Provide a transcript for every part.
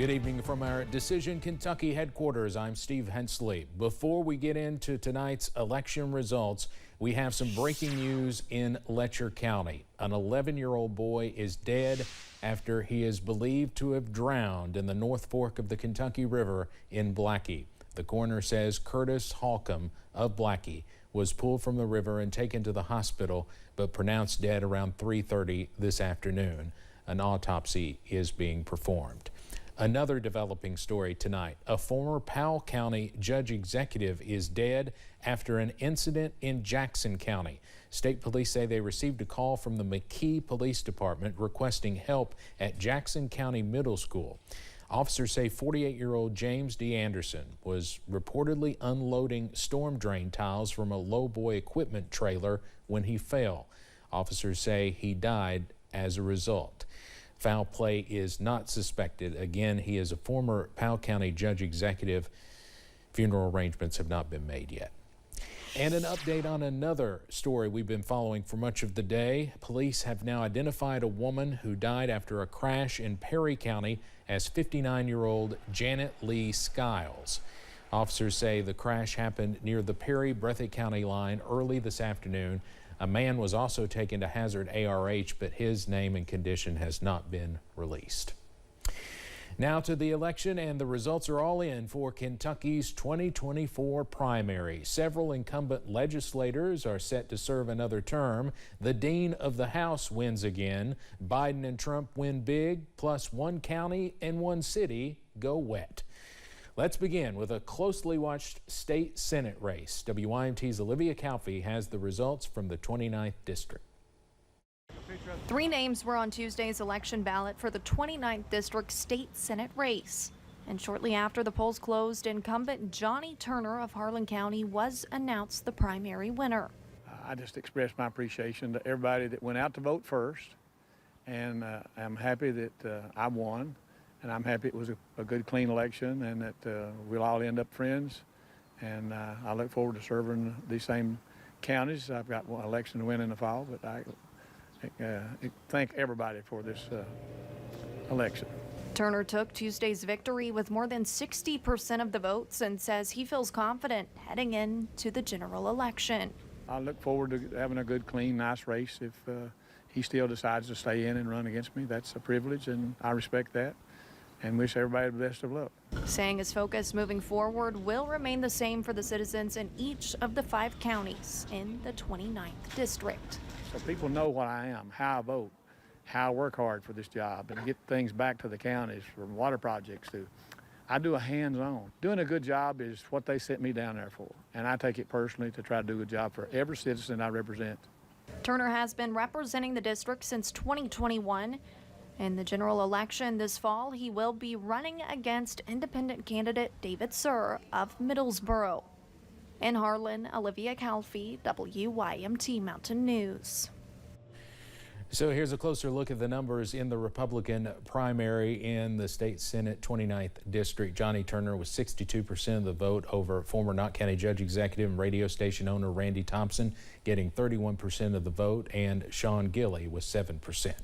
Good evening from our Decision Kentucky headquarters. I'm Steve Hensley. Before we get into tonight's election results, we have some breaking news in Letcher County. An 11-year-old boy is dead after he is believed to have drowned in the North Fork of the Kentucky River in Blackie. The coroner says Curtis Holcomb of Blackie was pulled from the river and taken to the hospital, but pronounced dead around 3:30 this afternoon. An autopsy is being performed. Another developing story tonight. A former Powell County judge executive is dead after an incident in Jackson County. State police say they received a call from the McKee Police Department requesting help at Jackson County Middle School. Officers say 48-year-old James D. Anderson was reportedly unloading storm drain tiles from a lowboy equipment trailer when he fell. Officers say he died as a result. Foul play is not suspected. Again, he is a former Powell County judge executive. Funeral arrangements have not been made yet. And an update on another story we've been following for much of the day. Police have now identified a woman who died after a crash in Perry County as 59-year-old Janet Lee Skiles. Officers say the crash happened near the Perry-Breathitt County line early this afternoon. A man was also taken to Hazard ARH, but his name and condition has not been released. Now to the election, and the results are all in for Kentucky's 2024 primary. Several incumbent legislators are set to serve another term. The dean of the House wins again. Biden and Trump win big, plus one county and one city go wet. Let's begin with a closely watched state Senate race. WYMT's Olivia Calfee has the results from the 29th district. 3 names were on Tuesday's election ballot for the 29th district state Senate race. And shortly after the polls closed, incumbent Johnny Turner of Harlan County was announced the primary winner. I just expressed my appreciation to everybody that went out to vote first, and I'm happy that I won. And I'm happy it was a good, clean election, and that we'll all end up friends. And I look forward to serving these same counties. I've got one election to win in the fall, but I thank everybody for this election. Turner took Tuesday's victory with more than 60% of the votes and says he feels confident heading into the general election. I look forward to having a good, clean, nice race. If he still decides to stay in and run against me, that's a privilege, and I respect that. And wish everybody the best of luck. Saying his focus moving forward will remain the same for the citizens in each of the 5 counties in the 29th district. So people know what I am, how I vote, how I work hard for this job and get things back to the counties, from water projects to, I do a hands-on. Doing a good job is what they sent me down there for. And I take it personally to try to do a good job for every citizen I represent. Turner has been representing the district since 2021. In the general election this fall, he will be running against independent candidate David Sir of Middlesboro. In Harlan, Olivia Calfee, WYMT Mountain News. So here's a closer look at the numbers in the Republican primary in the state Senate 29th district. Johnny Turner was 62% of the vote over former Knott County judge executive and radio station owner Randy Thompson, getting 31% of the vote, and Sean Gilley was 7%.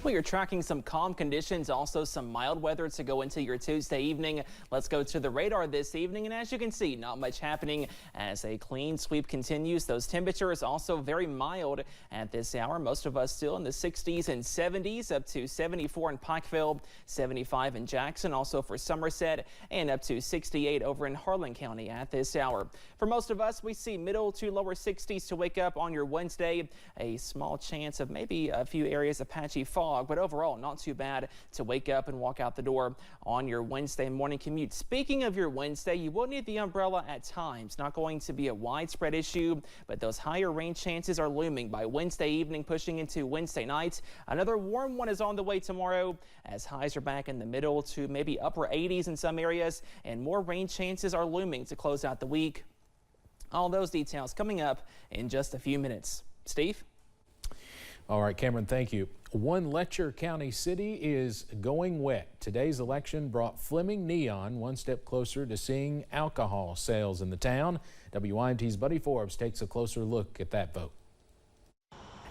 Well, you're tracking some calm conditions, also some mild weather to go into your Tuesday evening. Let's go to the radar this evening, and as you can see, not much happening as a clean sweep continues. Those temperatures also very mild at this hour. Most of us still in the 60s and 70s, up to 74 in Pikeville, 75 in Jackson, also for Somerset, and up to 68 over in Harlan County at this hour. For most of us, we see middle to lower 60s to wake up on your Wednesday. A small chance of maybe a few areas of patchy fog, but overall not too bad to wake up and walk out the door on your Wednesday morning commute. Speaking of your Wednesday, you will need the umbrella at times. Not going to be a widespread issue, but those higher rain chances are looming by Wednesday evening, pushing into Wednesday night. Another warm one is on the way tomorrow as highs are back in the middle to maybe upper 80s in some areas, and more rain chances are looming to close out the week. All those details coming up in just a few minutes. Steve? All right, Cameron, thank you. One Letcher County city is going wet. Today's election brought Fleming Neon one step closer to seeing alcohol sales in the town. WYMT's Buddy Forbes takes a closer look at that vote.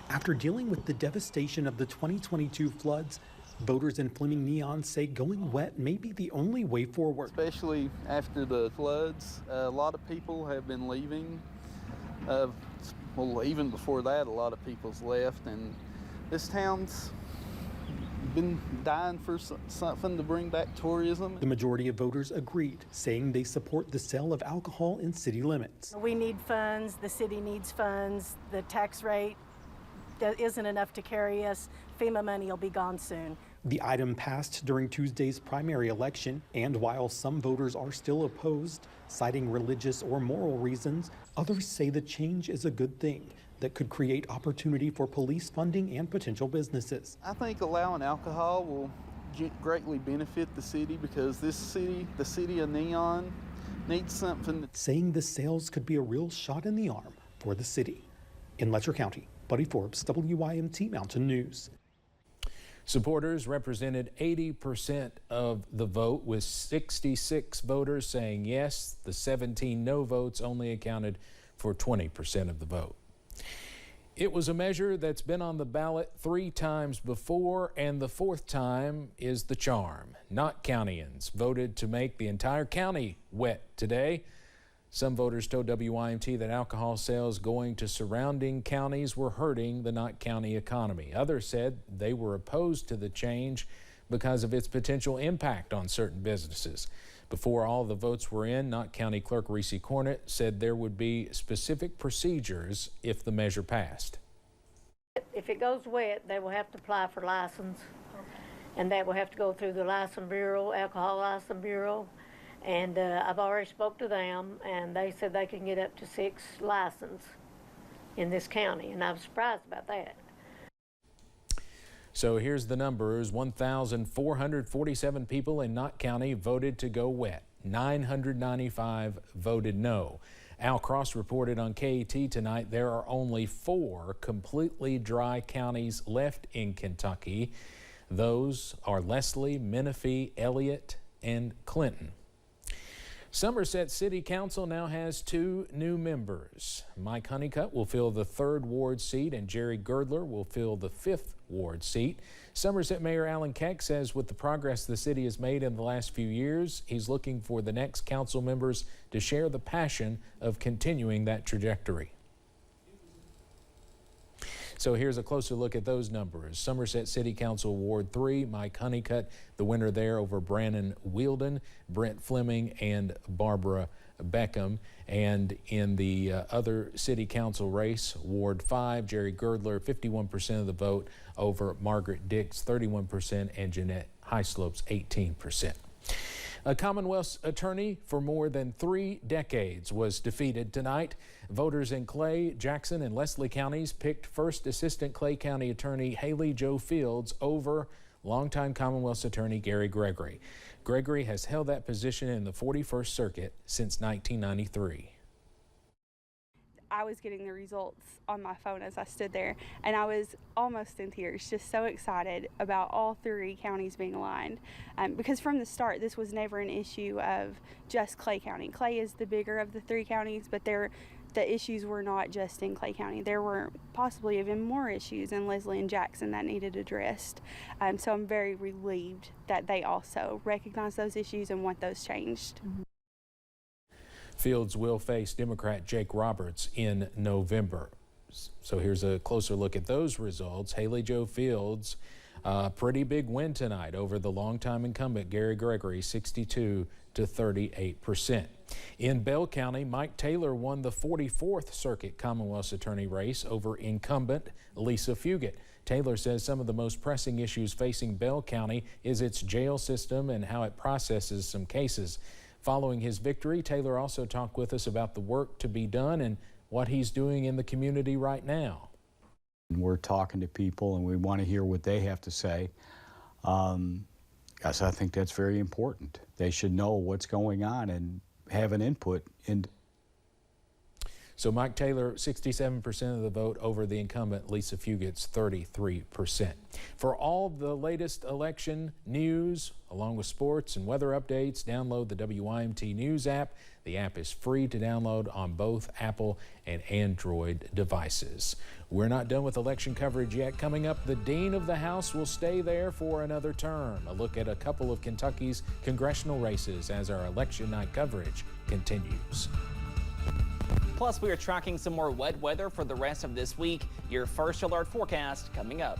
After dealing with the devastation of the 2022 floods, voters in Fleming Neon say going wet may be the only way forward. Especially after the floods, a lot of people have been leaving. Well, even before that, a lot of people's left, and this town's been dying for something to bring back tourism. The majority of voters agreed, saying they support the sale of alcohol in city limits. We need funds, the city needs funds, the tax rate isn't enough to carry us. FEMA money will be gone soon. The item passed during Tuesday's primary election, and while some voters are still opposed, citing religious or moral reasons, others say the change is a good thing that could create opportunity for police funding and potential businesses. I think allowing alcohol will greatly benefit the city because this city, the city of Neon, needs something. Saying the sales could be a real shot in the arm for the city. In Letcher County, Buddy Forbes, WYMT Mountain News. Supporters represented 80% of the vote, with 66 voters saying yes. The 17 no votes only accounted for 20% of the vote. It was a measure that's been on the ballot 3 times before, and the 4th time is the charm. Knott Countyans voted to make the entire county wet today. Some voters told WYMT that alcohol sales going to surrounding counties were hurting the Knott County economy. Others said they were opposed to the change because of its potential impact on certain businesses. Before all the votes were in, Knott County Clerk Reese Cornett said there would be specific procedures if the measure passed. If it goes wet, they will have to apply for license, and that will have to go through the License Bureau, Alcohol License Bureau. And I've already spoke to them, and they said they can get up to 6 licenses in this county, and I was surprised about that. So here's the numbers. 1,447 people in Knott County voted to go wet. 995 voted no. Al Cross reported on KET tonight there are only 4 completely dry counties left in Kentucky. Those are Leslie, Menifee, Elliott, and Clinton. Somerset City Council now has 2 new members. Mike Honeycutt will fill the 3rd Ward seat, and Jerry Girdler will fill the 5th Ward seat. Somerset Mayor Alan Keck says with the progress the city has made in the last few years, he's looking for the next council members to share the passion of continuing that trajectory. So here's a closer look at those numbers. Somerset City Council Ward 3, Mike Honeycutt, the winner there over Brannon Wielden, Brent Fleming, and Barbara Beckham. And in the other city council race, Ward 5, Jerry Girdler, 51% of the vote over Margaret Dix, 31%, and Jeanette Hyslopes, 18%. A Commonwealth's attorney for more than 3 decades was defeated tonight. Voters in Clay, Jackson, and Leslie counties picked first Assistant Clay County Attorney Haley Jo Fields over longtime Commonwealth's attorney Gary Gregory. Gregory has held that position in the 41st Circuit since 1993. I was getting the results on my phone as I stood there, and I was almost in tears, just so excited about all 3 counties being aligned. Because from the start, this was never an issue of just Clay County. Clay is the bigger of the 3 counties, but the issues were not just in Clay County. There were possibly even more issues in Leslie and Jackson that needed addressed. So I'm very relieved that they also recognize those issues and want those changed. Fields will face Democrat Jake Roberts in November. So here's a closer look at those results. Haley Jo Fields, pretty big win tonight over the longtime incumbent Gary Gregory, 62 to 38%. In Bell County, Mike Taylor won the 44th Circuit Commonwealth's attorney race over incumbent Lisa Fugit. Taylor says some of the most pressing issues facing Bell County is its jail system and how it processes some cases. Following his victory, Taylor also talked with us about the work to be done and what he's doing in the community right now. We're talking to people and we want to hear what they have to say. Yes, I think that's very important. They should know what's going on and have an input in. So Mike Taylor, 67% of the vote over the incumbent. Lisa Fugit's 33%. For all the latest election news, along with sports and weather updates, download the WYMT News app. The app is free to download on both Apple and Android devices. We're not done with election coverage yet. Coming up, the Dean of the House will stay there for another term. A look at a couple of Kentucky's congressional races as our election night coverage continues. Plus, we are tracking some more wet weather for the rest of this week. Your first alert forecast coming up.